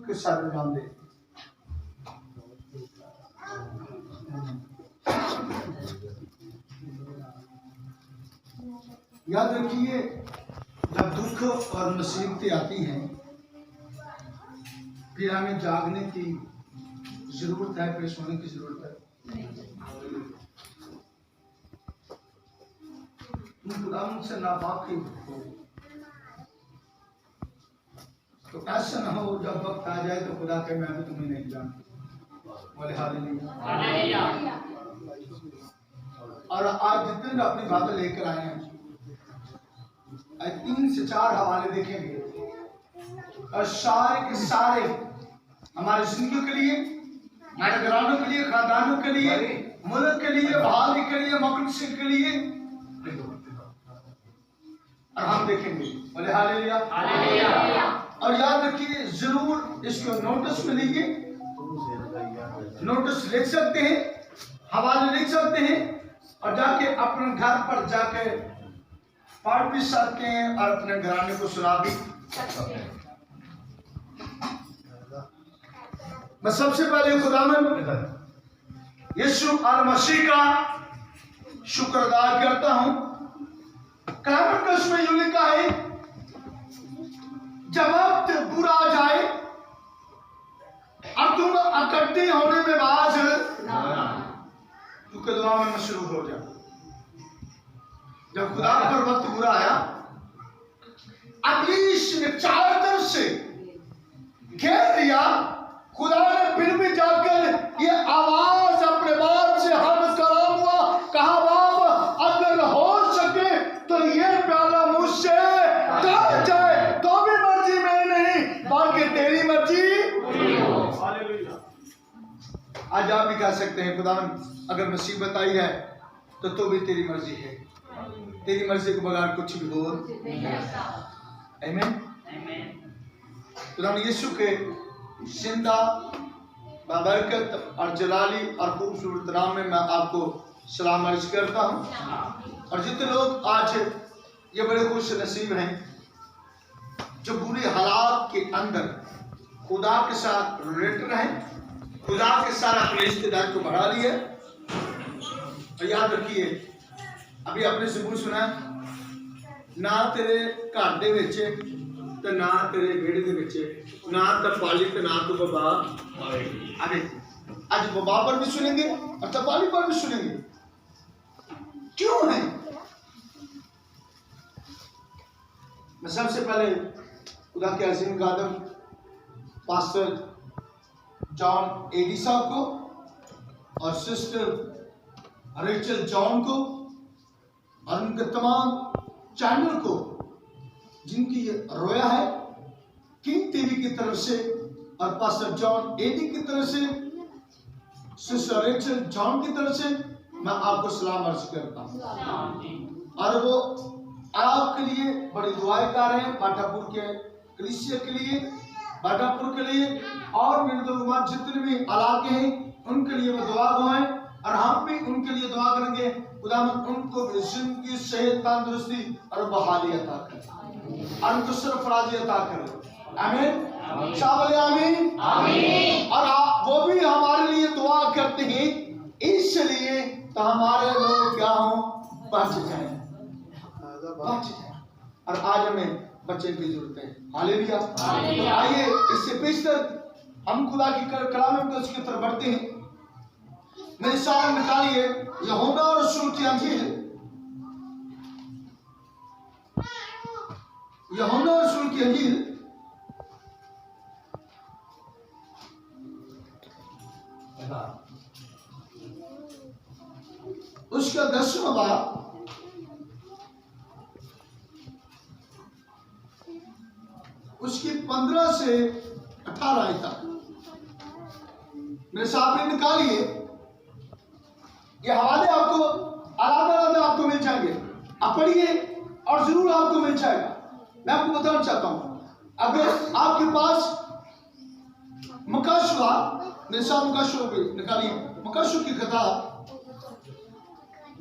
के साथ नाम दे। याद रखिए, जब दुख और मुसीबतें आती हैं फिर हमें जागने की जरूरत है, पेश होने की जरूरत है। तुम खुदा से नावाकिफ हो तो ऐसा ना हो जब वक्त आ जाए तो खुदा के मैं भी तुम्हें नहीं जानता। बोले हालेलुया। और आज जितने अपनी बातें लेकर आए हैं, 3 से 4 हवाले देखेंगे और सारे के सारे हमारे जिंदगी के लिए, हमारे घरानों के लिए, खानदानों के लिए, मुल्क के लिए, बहाली के लिए, मकसद के लिए, और हम देखेंगे। बोले हालेलुया। और याद रखिए, जरूर इसको नोटिस में लीजिए, नोटिस लिख सकते हैं, हवाले लिख सकते हैं और जाके अपने घर पर जाके पढ़ भी सकते हैं और अपने घराने को सुना भी सकते हैं। मैं सबसे पहले खुदावंद यीशु मसीह का शुक्र अदा करता हूं। कलाम का उसमें यूं लिखा है, जब वक्त बुरा आ जाए अब तुम इकट्ठे होने में बाज क्योंकि दुआ में मशरूफ हो जाओ। जब खुदा पर वक्त बुरा आया, इब्लीस ने चारों तरफ से घेर लिया, खुदा ने फिर भी जाकर ये आवाज अपने बाप से हम कलाम हुआ, कहा बाप अगर हो सके तो ये प्याला मुझसे टल जाए, तो भी मर्जी में नहीं बल्कि तेरी मर्जी हो। आज आप भी कह सकते हैं, खुदा अगर मुसीबत आई है तो भी तेरी मर्जी है, तेरी मर्जी के बगैर कुछ भी हो नहीं सकता। आमीन। खुदा यीशु के जिंदा बाबरकत और जलाली और खूबसूरत नाम में मैं आपको सलाम अर्ज करता हूँ। और जितने लोग आज ये बड़े खुश नसीब हैं जो बुरे हालात के अंदर खुदा के साथ रिलेटेड हैं, खुदा के साथ अपने रिश्तेदार को बढ़ा लिया। और याद रखिए, अभी आपने ज़बूर सुना, ना तेरे घर दे विच ते ना तेरे बेड़े दे विच ना तपाली ते ना तो बबा आवे। आज बबा पर भी सुनेंगे और तपाली पर भी सुनेंगे। क्यों है? मैं सबसे पहले खुदा के अजीम खादिम पास्टर जॉन एडी साहब को और सिस्टर रेचल जॉन को और उनके तमाम चैनल को जिनकी ये रोया है, किंग टीवी की तरफ से और पास्टर जॉन एडी की तरफ से, सिस्टर रेचल जॉन की तरफ से मैं आपको सलाम अर्ज करता हूँ। और वो आपके लिए बड़ी दुआएं कर रहे हैं, बाटापुर के कलीसिया के लिए, बाटापुर के लिए और मिर्दुलमान जितने भी इलाके हैं उनके लिए वो दुआ गवाएं और हम भी उनके लिए दुआ करेंगे। खुदावंद उनको जिंदगी, सेहत, तंदुरुस्ती और बहाली अता करे और उनको सरफराजी अता करे। आमीन। शाबाश, आमीन, आमीन। और वो भी हमारे लिए दुआ करते हैं, इसलिए तो हमारे लोग क्या हो, बच जाएं, बच जाएं। और आज हमें बच्चे की जरूरत है। हालेलुया। तो आइए इससे पेशतर हम खुदा की कलाम में उसकी तरफ बढ़ते हैं। मेरे सामने निकालिए यूहन्ना रसूल की अंजील, यूहन्ना रसूल की अंजील उसका 10वां बाब उसकी 15 से 18 आयत तक मेरे सामने निकालिए। ये हवाले आपको आलादा आपको मिल जाएंगे, आप पढ़िए और जरूर आपको मिल जाएगा। मैं आपको बताना चाहता हूं, अगर आपके पास मुकाशवा, मेरे साथ मुकाशवा भी निकालिए, मुकाशवा की किताब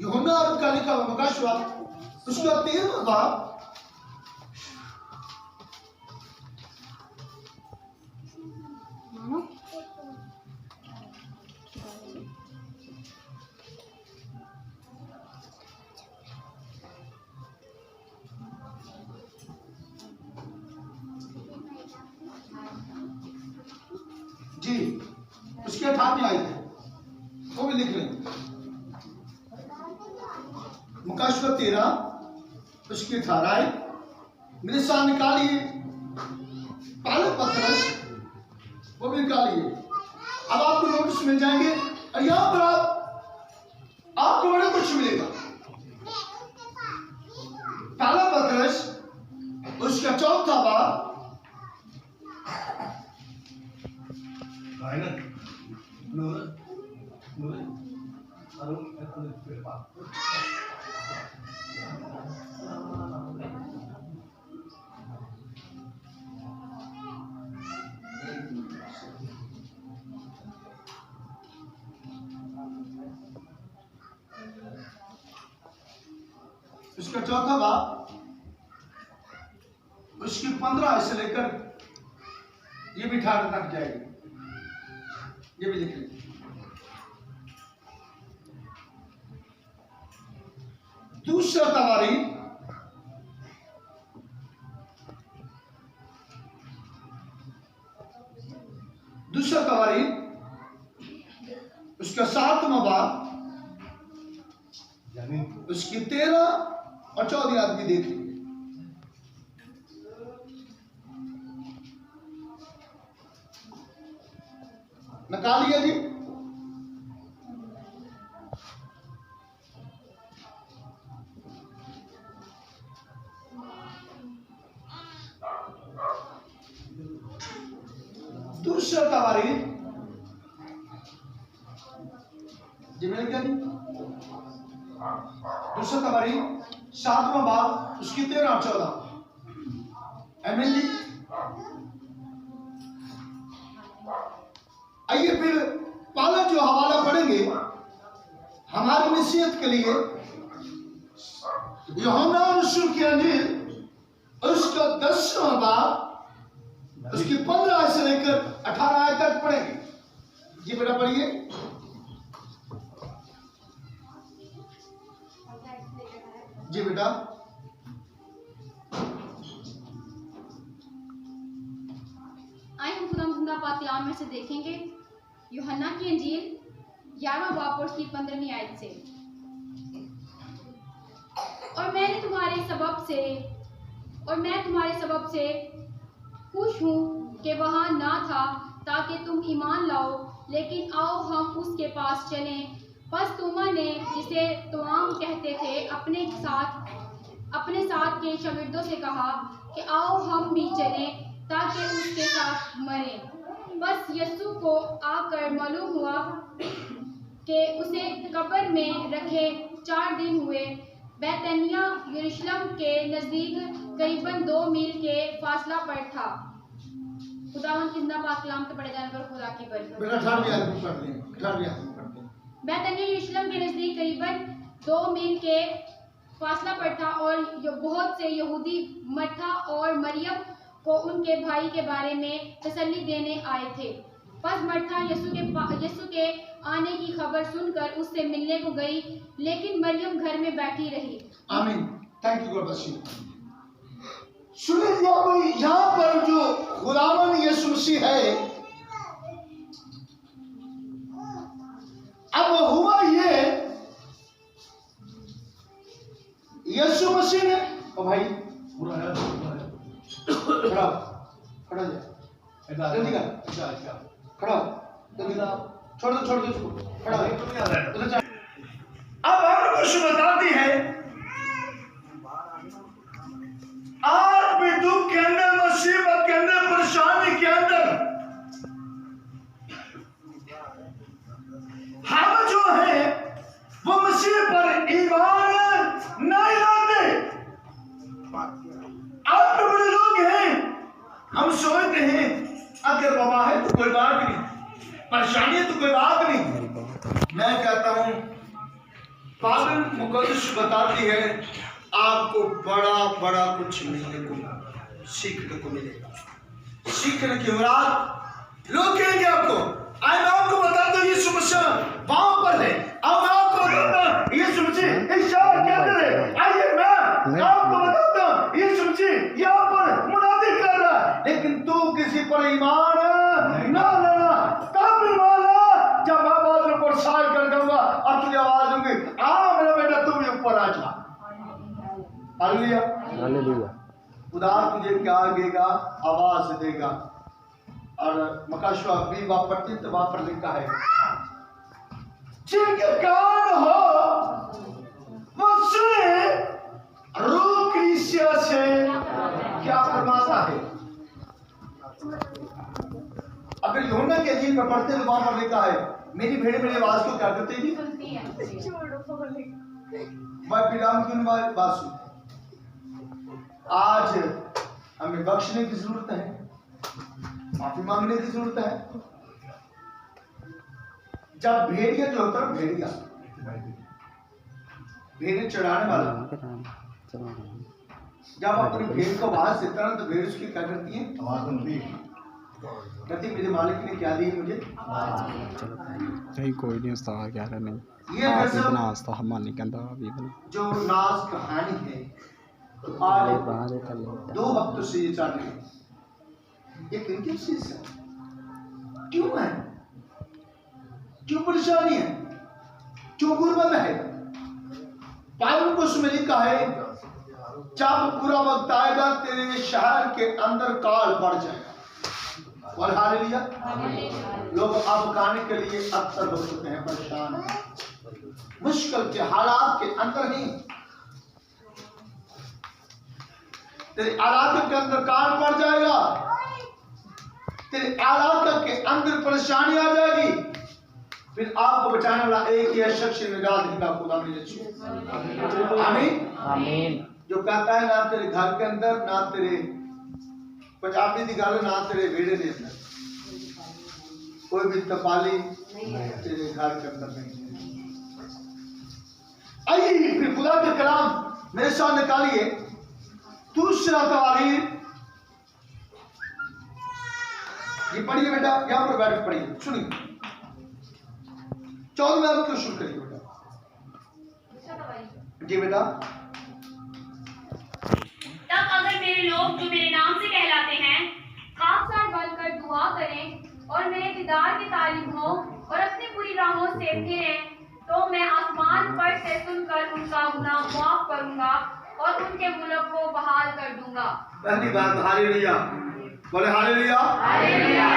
यूहन्ना का लिखा हुआ मुकाशवा उसका 13वां बाब जी, उसके 18वीं आयत है, वो भी लिख लें। मुकाशवा 13 उसकी 18 आयत मेरे साथ निकालिए। पहले पत्रस, वो भी निकालिए। अब आपको नोट्स मिल जाएंगे और यहां पर आपको बड़ा कुछ मिलेगा। पहला पत्रस उसका 4था बाब उसका 4था बाब उसकी 15 से लेकर ये भी 18 तक जाएगी। ये भी लिख लें। दूसरा तवारी उसका 7वां बाब उसकी 13 और 14 आदमी देख लीजिए। निकालिए जी। दूसरा तवारी जी मिल गया। दूसरा तवारी 7वां बाब उसकी 13 और 14। एमेन जी। आइए फिर पहला जो हवाला पढ़ेंगे हमारी नसीहत के लिए, यूहन्ना रसूल की अंजील उसका 10वां बाब उसकी 15 से लेकर 18 आयत तक पढ़ेंगे। जी बेटा पढ़िए। जी बेटा। आइए हम खुदा पाक कलाम में से देखेंगे यूहन्ना की अंजील 11वां बाब और उसकी 15वीं आयत से। और मैं तुम्हारे सबब से खुश हूँ कि वहाँ ना था ताकि तुम ईमान लाओ, लेकिन आओ हम उसके पास चलें। बस तुमा ने जिसे तुआम कहते थे अपने साथ के शागिर्दों से कहा कि आओ हम भी चलें ताकि उसके साथ मरें। बस यीशु को आकर मालूम हुआ कि उसे कब्र में रखे 4 दिन हुए। बैतनिया यरूशलेम के नज़दीक करीबन 2 मील के फासला पर था। खुदावंद की जिंदा पाक कलाम के पढ़े जाने पर खुदा की बरकत। बेटा 18वीं आयत पढ़ लें। 18वीं आयत पढ़ लें। बैतनिया यरूशलेम के नज़दीक करीबन 2 मील के फासला पर था और बहुत से यहूदी मरथा और मरियम को उनके भाई के बारे में तसल्ली देने आए थे। बस मरथा यीशु के आने की खबर सुनकर उससे मिलने को गई, लेकिन मरियम घर में बैठी रही। आमीन। Thank you God bless you. सुनिए यहाँ पर जो खुदावन यीशु मसीह है, अब हुआ ये यीशु मसीह ने ओ भाई खड़ा जा जल्दी कर खड़ा जल्दी छोड़ दो इसको खड़ा अब हमको कुछ बताती है आज भी दुख के अंदर, मुसीबत के अंदर, परेशानी के अंदर हम जो है वो मसीह पर ईमान नहीं लाते। आप तो बड़े लोग हैं, हम सोचते हैं अगर बाबा है तो कोई बात नहीं, परेशानी है तो कोई बात नहीं। मैं कहता हूं पावन मुकद्दस बताती है आपको बड़ा बड़ा कुछ मिलने को सीखने को मिलेगा। सीखने की मुराद लोग कहेंगे आपको, मैं आपको बताता हूँ यीशु मसीह वहां पर है। अब मैं आपको बताता हूँ यीशु मसीह इस शहर के अंदर है। आइए मैं आपको बताता हूँ यीशु मसीह यहाँ पर मुनादी कर रहा है, लेकिन तू किसी पर ईमान ना लाना, हालेलुया। हालेलुया। खुदा तुझे क्या देगा? आवाज देगा। और मकाशवा 20 वहां पर लिखा है, जिनके कान हो वो सुने रूह कलीसिया से क्या फरमाता है। अगर यूहन्ना के इंजील में पढ़ते तो वहां पर लिखा है, मेरी भेड़ें मेरी आवाज को क्या करती थी? मैं पिलाम की बात सुनते। आज हमें बख्शने की जरूरत है, माफी मांगने की जरूरत है। जब भेड़िया जो होता है, भेड़े चढ़ाने वाला, जब अपनी भेड़ को आवाज देता है तो भेड़ उसकी क्या करती है? कहती मेरे मालिक ने क्या दी मुझे? नहीं कोई नहीं उस्ताद कह रहा नहीं ये बना उस्ताद हमारी कहता अभी बना जो नाज कहानी है, आज 2 वक्त से ये चल रही है। ये किनकी चीज है? क्यों है? क्यों परेशानी है? क्यों गुर्बत है? बाइबल को उसमें लिखा है, जब बुरा वक्त आएगा तेरे शहर के अंदर काल पड़ जाएगा। और हालेलुया। लोग अब खाने के लिए अक्सर हो चुके हैं, परेशान हैं, मुश्किल के हालात के अंदर ही तेरे आराधक के अंदर काल पड़ जाएगा, तेरे आराधक के अंदर परेशानी आ जाएगी। फिर आपको बचाने वाला एक ही शख्स निजात देगा, खुदा ने यीशु। आमीन आमीन। जो कहता है ना तेरे घर के अंदर, ना तेरे पंजाबी दी गल, ना तेरे वेड़े दे अंदर कोई भी तपाली तेरे घर के अंदर नहीं। आइए फिर खुदा के कलाम मेरे साथ निकालिए, दूसरा तवारीख। ये पढ़िए बेटा, यहां पर बैठ पढ़िए, सुनिए। 14वें आयत को शुरू करिए बेटा। जी बेटा। तब अगर मेरे लोग जो मेरे नाम से कहलाते हैं खाक साथ बनकर दुआ करें और मेरे दीदार की तालीब हो और अपनी बुरी राहों से फिरें, तो मैं आसमान पर से सुनकर उनका गुनाह माफ करूंगा और उनके मुल्क को बहाल कर दूंगा। पहली बात हालेलुया, बोले हालेलुया हालेलुया।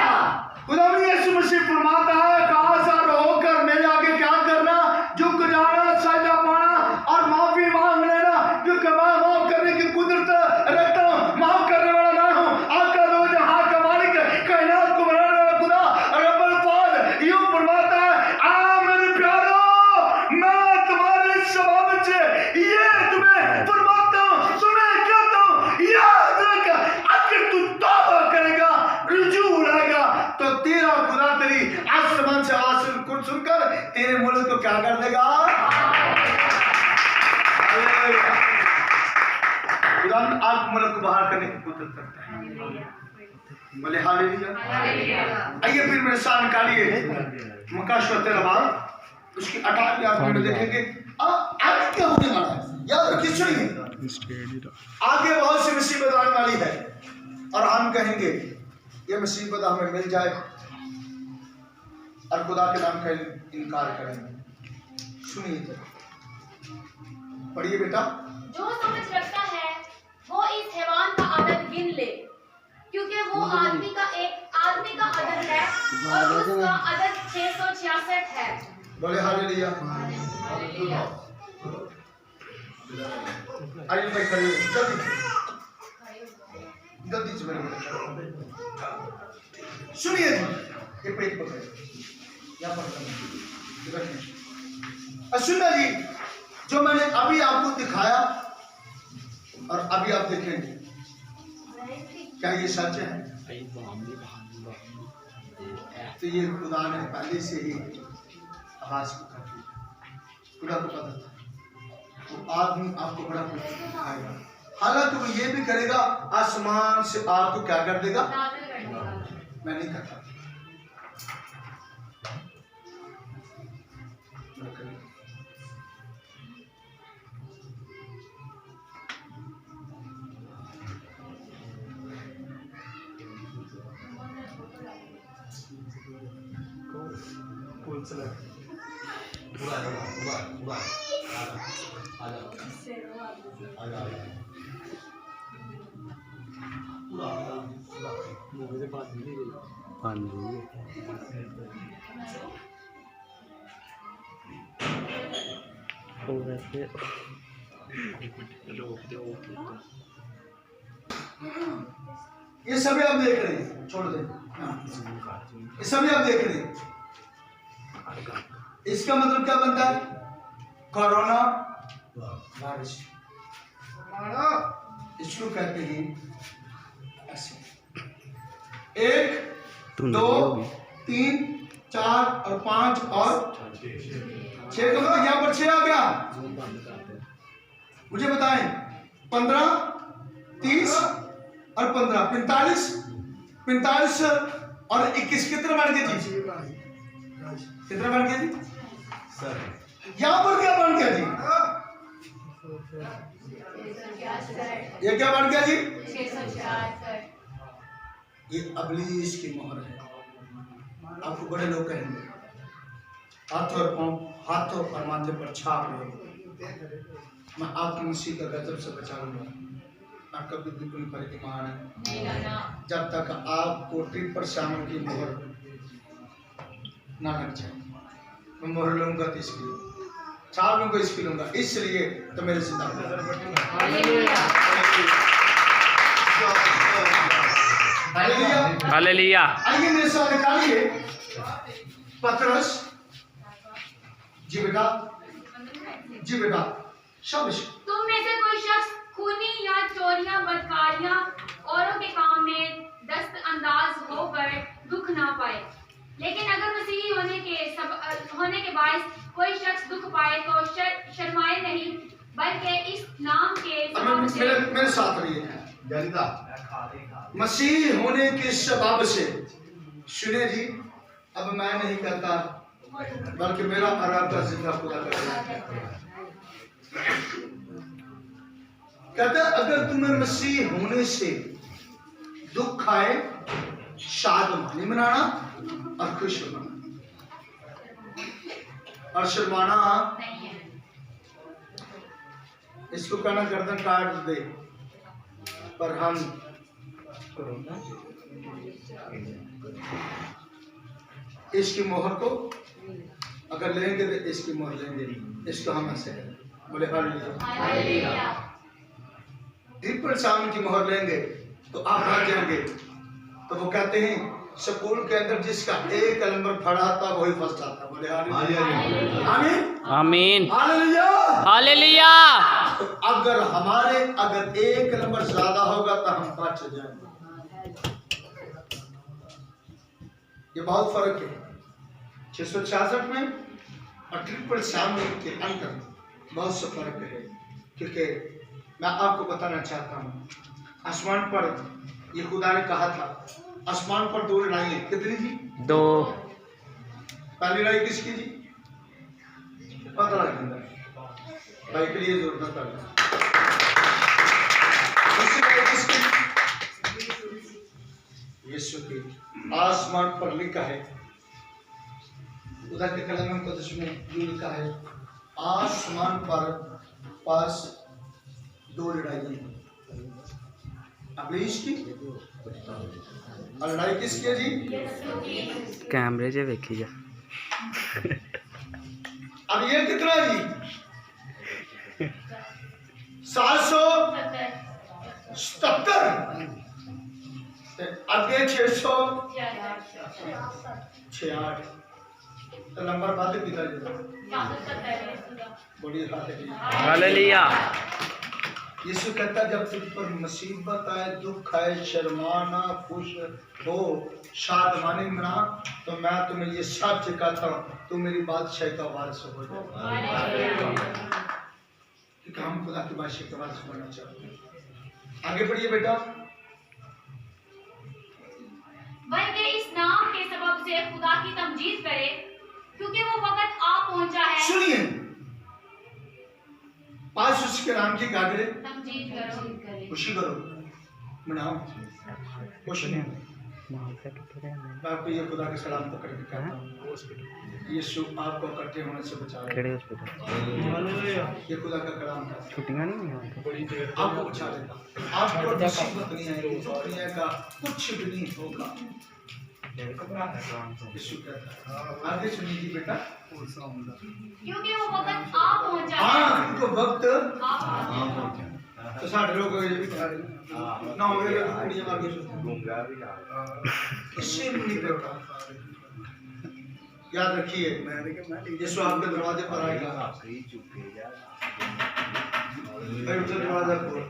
खुदा यीशु मसीह फरमाता है, कासार होकर मेरे आगे क्या करना? झुक जाना, सजदा पाना और माफी मांग लेना, क्योंकि मैं माफ करने की कुदरत रखता हूँ, माफ करने वाला मैं हूँ। आका दो जहां का मालिक, कायनात को बनाने वाला खुदा रब्बुल फाद यूं फरमाता है, आ मेरे प्यारो, मैं तुम्हारे स्वभाव से ये तुम्हें फरमाता हूँ, तुम्हें कहता हूँ, याद रख, अगर तू तौबा करेगा, रुजू लाएगा, तो तेरा खुदा तेरी आसमान से आवाज सुनकर तेरे मुल्क को क्या कर देगा? खुदा आप मुल्क को बाहर करने की कुदरत रखता है। बोले हालेलुया। आइए फिर मेरे साथ निकालिए मकाशवा 13 उसकी 18वीं आयत में देखेंगे आगे क्या होने वाला है। याद रखिए, सुनिए, आगे बहुत सी मुसीबत आने वाली है और हम कहेंगे ये मुसीबत हमें मिल जाए और खुदा के नाम का इनकार करेंगे। सुनिए, पढ़िए बेटा। जो समझ रखता है वो इस हैवान का आदत गिन ले, क्योंकि वो आदमी का आदत है और उसका आदत 666 है। बोले हालेलुया। आइए भाई खड़े हो, जल्दी से मेरे सुनिए जी, ये पेज पकड़े यहाँ पर सुनना जी, जो मैंने अभी आपको दिखाया और अभी आप देखेंगे, क्या ये सच है? तो ये खुदा ने पहले से ही आवाज कर दी, खुदा को पता था वो आदमी आपको बड़ा कुछ दिखाएगा। हालांकि वो ये भी करेगा, आसमान से आग को क्या कर देगा? मैं नहीं करता। ये सभी आप देख रहे हैं, छोड़ दे। ये सभी आप देख रहे हैं। इसका मतलब क्या बनता है? Corona virus. इसको कहते हैं ऐसे 1 2 3 4 और 5 और 6 का मतलब यहाँ पर 6 आ गया। मुझे बताएं 15 30 और 15 45 और 21 कितने बन गए जी? कितने बन गए जी? यहाँ पर क्या बन गया जी? ये क्या बन गया जी? ये इब्लीस की मोहर है। आपको बड़े लोग कहेंगे हाथों और पांव, हाथों और माथे पर छाप लो। मैं आपकी मसीह का गजब से बचा लूंगा। आपका बिल्कुल पर ईमान है जब तक आपको ट्रिपल शामिल की मोहर ना लग जाए। मैं मोहर लूंगा तो इसकी 4 लूंगा, इसकी लूंगा, इसलिए तो मेरे जिंदा हालेलुया। आइए मेरे साथ निकालिए पतरस जी बेटा, जी बेटा, शाबाश। तुम में से कोई शख्स खूनी या चोरियां, बदकारियां, औरों के काम में दस्त अंदाज होकर दुख ना पाए। लेकिन अगर मसीही होने के बायस कोई शख्स दुख पाए तो शर्माए नहीं, बल्कि इस नाम के सबब से मेरे साथ रहिए। मसीह होने के सबब से सुने जी, अब मैं नहीं कहता बल्कि मेरा इरादा जिंदा पूरा करेगा। कहता अगर तुम्हें मसीह होने से दुख आए, शादमानी मनाना और खुश होना और शर्माना नहीं है। इसको कहना गर्दन काट दे, पर हम इसकी मोहर को अगर लेंगे तो इसकी मोहर लेंगे, इसको हम ऐसे बोले हालेलुया। ट्रिपल शामिल की मोहर लेंगे तो आप भाग जाएंगे। तो वो कहते हैं स्कूल के अंदर जिसका 1 नंबर पढ़ा था वही फर्स्ट आता। बोले हालेलुया, आमीन, आमीन, हालेलुया, हालेलुया। अगर 1 नंबर ज्यादा होगा तो हम बच जाएंगे। ये बहुत फर्क है 666 में और ट्रिपल शामिल के अंदर बहुत सा फर्क है। क्योंकि मैं आपको बताना चाहता हूँ, आसमान पर ये खुदा ने कहा था, आसमान पर 2 लड़ाइयाँ। कितनी जी? 2। पहली लड़ाई किसकी जी? पता लग भाई के लिए जरूरत है। दूसरी लड़ाई किसकी? यीशु की। आसमान पर लिखा है, खुदा के कलाम मुक़द्दस में ये लिखा है, आसमान पर पास 2 लड़ाइयाँ, इब्लीस की और लड़ाई किसकी है जी? कैमरे से देखी जा। अब ये कितना जी? 777। अब ये 666 तो नंबर बात कितना जी? बड़ी बात है। हालेलुया। यीशु कहता जब तुझ पर मुसीबत आए, दुख आए, शर्माना, खुश हो, शादमानी मना, तो मैं तुम्हें ये सच कहता हूँ, तू मेरी बादशाही का वारिस हो जाए। क्योंकि हम खुदा की बादशाही का वारिस बनना चाहते हैं। आगे बढ़िए बेटा। बल्कि इस नाम के सबब से खुदा की तमजीद करे, क्योंकि वो वक्त आ पहुंचा है। सुनिए, पास उसके नाम की गागरे तमजीद करो, खुशी करो, मनाओ, खुश नहीं। मैं आपको ये खुदा के सलाम पकड़ के कहता हूँ, यीशु आपको इकट्ठे होने से बचा लेगा। ये खुदा का कलाम था, छुट्टियां नहीं हुई आपको बचा लेगा। आपको मुसीबत नहीं आएगी, दुनिया का कुछ भी नहीं होगा। यीशु कहता है, आगे सुनिए बेटा, क्योंकि वो वक्त आ पहुंचा है। हाँ उनको वक्त हाँ। तो साढ़े लोग ये भी कह रहे हैं ना हो गया तो कुड़ियां मार के किसी भी नहीं पता। याद रखिए यीशु आपके दरवाजे पर आएगा, दरवाजा खोल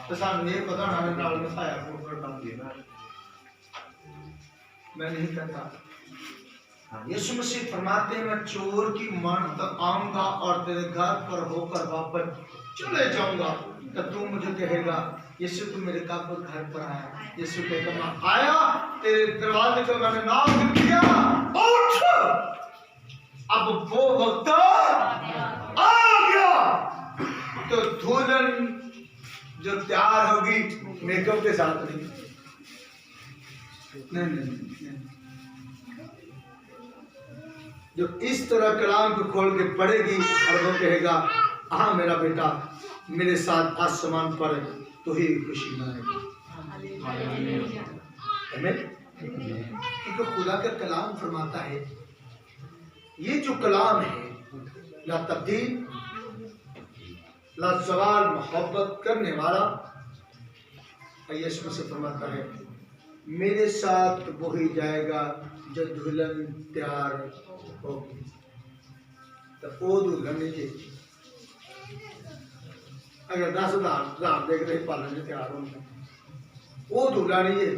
तो सामने ये पता ना नाल में साया फूट कर डाल दिया। मैं नहीं कहता, यीशु मसीह फरमाते हैं मैं चोर की मान तक आऊंगा और तेरे घर पर होकर वापस चले जाऊंगा। तो तू मुझे कहेगा यीशु तू मेरे काबुल घर पर आया। यीशु कहेगा मैं आया, तेरे दरवाजे को मैंने नाम लिख दिया, उठ। अब वो वक्त आ गया। तो दुल्हन जो तैयार होगी मेकअप के साथ नहीं, जो इस तरह कलाम को खोल के पढ़ेगी और वो कहेगा हाँ मेरा बेटा मेरे साथ आसमान पर तो ही खुशी मनाएगी। क्योंकि खुदा का कलाम फरमाता है, ये जो कलाम है ला तब्दील ला सवाल मोहब्बत करने वाला। यीशु मसीह फरमाता है मेरे साथ वो ही जाएगा जो दुल्हन तैयार होगी। तो वो दुल्हन जी अगर 10,000 देख रहे पार्लर से तैयार होंगे, वो दूल्हा नहीं है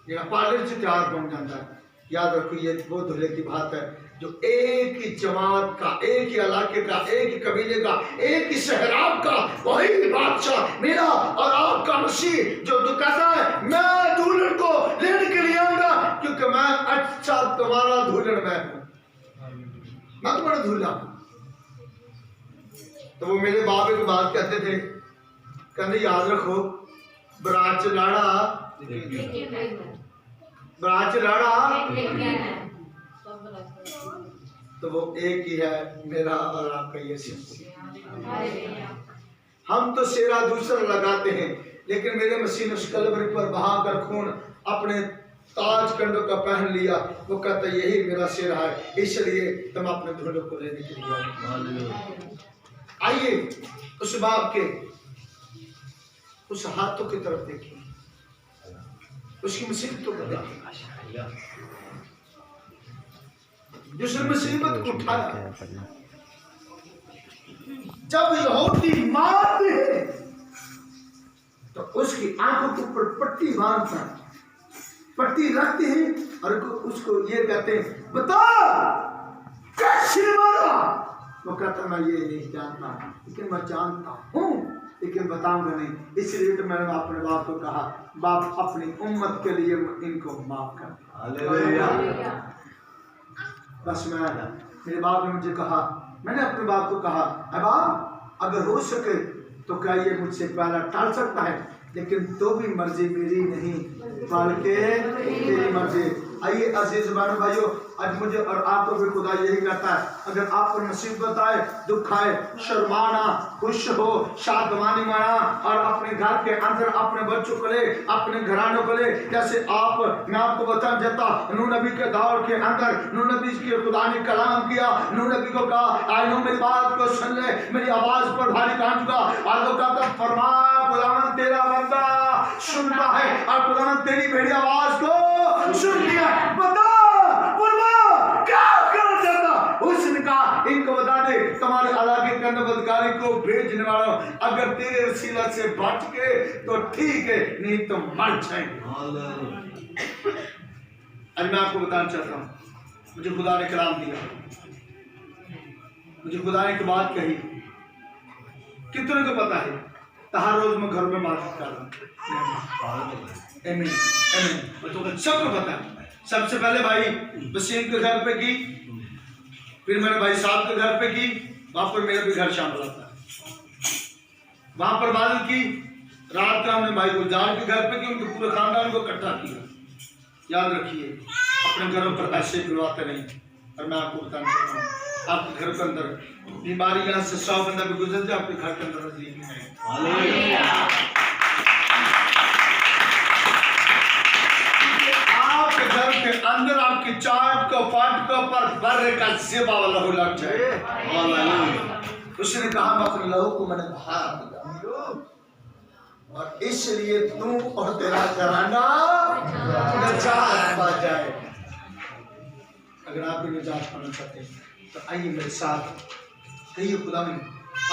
जो पार्लर से तैयार बन जाता है। याद रखो ये वो दूल्हे की बात है जो एक ही जमात का, एक ही इलाके का, एक ही कबीले का, एक ही शहराब का वही बादशाह मेरा और आपका मसीह जो कहता है मैं दुल्हन को लेने के लिए आऊंगा क्योंकि मैं अच्छा तुम्हारा दुल्हन मैं हूं, मैं तुम्हारा दूल्हा। तो वो मेरे बाप एक बात कहते थे, कहते याद रखो बरात च लाड़ा तो वो एक ही है मेरा और आपका यीशु। हम तो सेरा दूसरा लगाते हैं लेकिन मेरे मसीह ने उस कलवरी पर बहाकर खून अपने ताज कंडों का पहन लिया। वो कहता यही मेरा सेरा है, इसलिए तुम अपने धुलों को लेने के लिए आइए। उस बाप के उस हाथों की तरफ देखिए, उसकी मुसीबतों को देखिए, जिसने मुसीबत को उठाया। जब यहूदी मारते हैं तो उसकी आंखों के ऊपर पट्टी बांधता है, पट्टी रखते हैं और उसको ये कहते हैं बता कैसे मारा। वो कहता मैं ये नहीं जानता लेकिन मैं जानता हूँ लेकिन बताऊंगा नहीं। इसलिए तो मैंने अपने बाप को कहा बाप अपनी उम्मत के लिए इनको माफ कर। बस मेरे बाप ने मुझे कहा, मैंने अपने बाप को कहा बाप अगर हो सके तो क्या ये मुझसे पहला टाल सकता है, लेकिन तो भी मर्जी मेरी नहीं बल्कि तेरी मर्जी। आइए अजीज भाइयों, आज मुझे और आपको भी खुदा यही कहता है अगर आपको मुसीबत आए, दुख आए, शर्माना, खुश हो, शादमानी माना और अपने घर के अंदर अपने बच्चों को ले, अपने घरानों को ले। जैसे मैं आपको बताना चाहता नूह नबी के दौर के अंदर नूह नबी के खुदा ने कलाम किया। नूह नबी को कहा आई नो मेरी बात को सुन ले, मेरी आवाज पर भारी कान चुका। आज वो कहता फरमा खुदावन तेरा बंदा सुनता है और खुदावन तेरी मेरी आवाज को सुन लिया। बता क्या करना चाहता? उसने कहा इनको बता दे तुम्हारे इलाके के अंदर अधिकारी को भेजने वाला अगर तेरे वसीला से बच गए तो ठीक है, नहीं तो मर जाएंगे। आज मैं आपको बताना चाहता हूँ मुझे खुदा ने कलाम दिया, मुझे खुदा ने एक बात कही। कितने को पता है हर रोज मैं घर में बात कर रहा हूँ, सबको पता है। सबसे पहले भाई वसीम के घर पे की, फिर मैंने भाई साहब के घर पे की, वहां पर मेरा भी घर शामिल आता है। वहां पर बात की रात का हमने भाई गुलजार के घर पे की, उनके पूरे खानदान को इकट्ठा किया। याद रखिए, अपने घरों पर ऐसे बुलवाते नहीं। और मैं आपको बताना चाहता हूँ, आपके घर के अंदर बीमारी यहाँ से 100 बंदा भी गुजर जाए, आपके घर के अंदर नजदीक में है। आपके घर के अंदर आपकी चाट को पाट को पर बर्रे का ज़िबा वाला हो लग जाए। उसने कहा मैं अपने लहू को मैंने बहा दिया, और इसलिए तू और तेरा घराना निजात पा जाए। अगर आप भी निजात पाना चाहते हैं तो आइए मेरे साथ कहिए, खुदा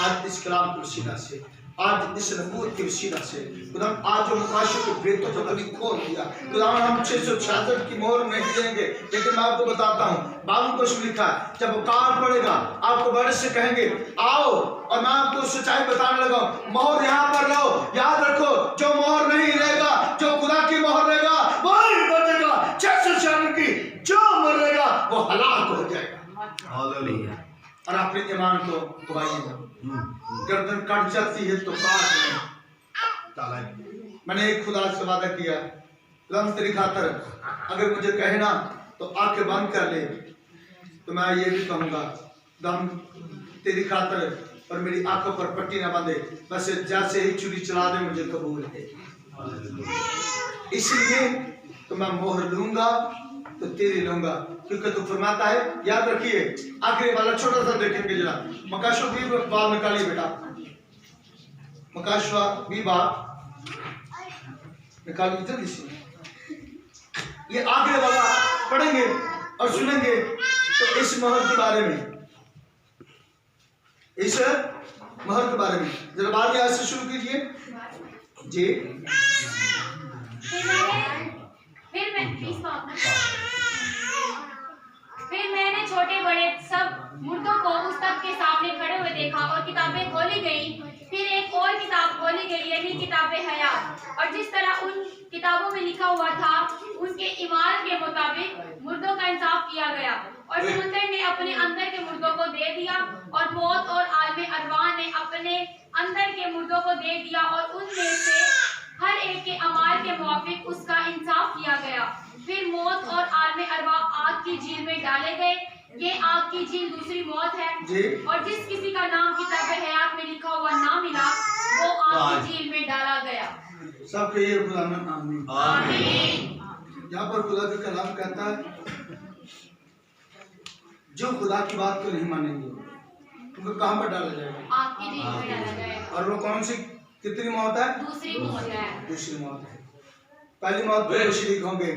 आज इस कलाम की वसीला से, आज इस नबूवत की वसीला से, खुदा आज जो मुकाशे के भेदों को कभी खोल दिया, खुदा हम 666 की मोहर नहीं देंगे। लेकिन मैं आपको बताता हूँ, बाइबल को लिखा है, जब काल पड़ेगा आपको बड़े से कहेंगे आओ, और मैं आपको सच्चाई बताने लगा, मोहर यहाँ पर लो। याद रखो, जो मोहर नहीं रहेगा, जो खुदा की मोहर रहेगा वही बचेगा। 666 की जो मरेगा वो हलाक हो जाएगा। और अपने ईमान को दबाइएगा। गर्दन कट जाती है तो काट नहीं। मैंने एक खुदा से वादा किया, खुदा तेरी खातर अगर मुझे कहना तो आंखें बंद कर ले, तो मैं ये भी कहूँगा दम तेरी खातर, और मेरी आंखों पर पट्टी ना बांधे, बस जैसे ही छुरी चला दे मुझे कबूल है। इसलिए तो मैं मोहर लूंगा तो तेरी लूंगा, क्योंकि तू फरमाता है। याद रखिए, आखिरी वाला छोटा सा देखेंगे जरा, मकाशवा भी बात निकालिए बेटा, मकाशवा भी बात निकालिए जल्दी से। ये आखिरी वाला पढ़ेंगे और सुनेंगे तो इस मोहर के बारे में, इस मोहर के बारे में जरा बात यहाँ से शुरू कीजिए जी। फिर मैंने छोटे बड़े सब मुर्दों को उस तख्त के सामने खड़े हुए देखा, और किताबें खोली गई। फिर एक और किताब खोली गई, यानी किताबे हयात, और जिस तरह उन किताबों में लिखा हुआ था उनके ईमान के मुताबिक मुर्दों का इंसाफ किया गया। और समुंदर ने अपने अंदर के मुर्दों को दे दिया, और मौत और आलमे अरवाह ने अपने अंदर के मुर्दों को दे दिया, और उनमें से हर एक के अमाल के मुआफिक उसका इंसाफ किया गया। फिर मौत और आलमे अरवाह आग की झील में डाले गए। ये आग की झील दूसरी मौत है, और जिस किसी का नाम किताबे हयात में लिखा हुआ ना मिला वो आग की झील में डाला गया। सब कहिए खुदा में आमीन। आमीन। यहाँ पर खुदा का कलाम कहता है, जो खुदा की बात को नहीं मानेंगे उनको कहाँ पर डाला जाएगा? आग की झील में डाला जाएगा। और वो कौन सी कितनी मौत है? दूसरी मौत है। दूसरी मौत है। पहली मौत में शरीक होंगे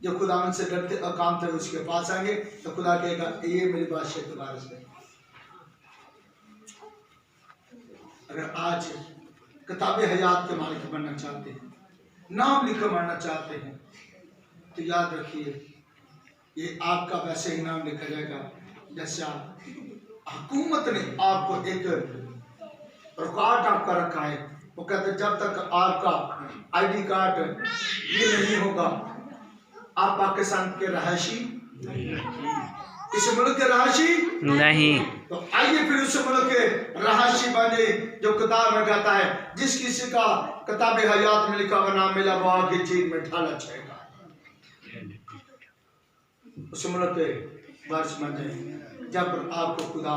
जो खुदावन से डरते और काम थे उसके पास आएंगे, तो खुदा कहेगा ये मेरी बादशाह के वारिस है। अगर आज किताबे हयात के मालिक बनना चाहते हैं, नाम लिखकर मरना चाहते हैं, तो याद रखिए ये आपका वैसे ही नाम लिखा जाएगा जैसा हुकूमत ने आपको एक रिकॉर्ड आपका रखा है। वो कहते जब तक आपका आईडी कार्ड ये नहीं होगा आप पाकिस्तान के रहायशी, इस मुल्क के रहायशी नहीं, तो आइए फिर उस मुल्क के रहायशी बने जो किताब में कहता है जिस किसी का किताब हयात में लिखा हुआ नाम मिला वो आगे झील में ढाला जाएगा। उस मुल्क के वारिस बन जाए जब आपको खुदा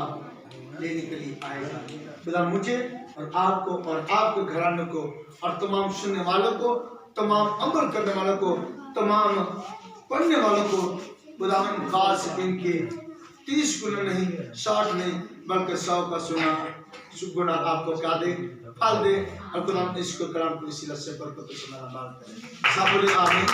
लेने के लिए आएगा। खुदा मुझे और आपको और आपके घराने को और तमाम सुनने वालों को, तमाम अमल करने वालों को, तमाम पढ़ने वालों को खुदा खास इनके 30 गुना नहीं 60 नहीं बल्कि 100 का गुना आपको क्या दे, फल दे। और खुदा इसको कलाम की वसीला से बरकत से बात करें। सब बोले आमीन।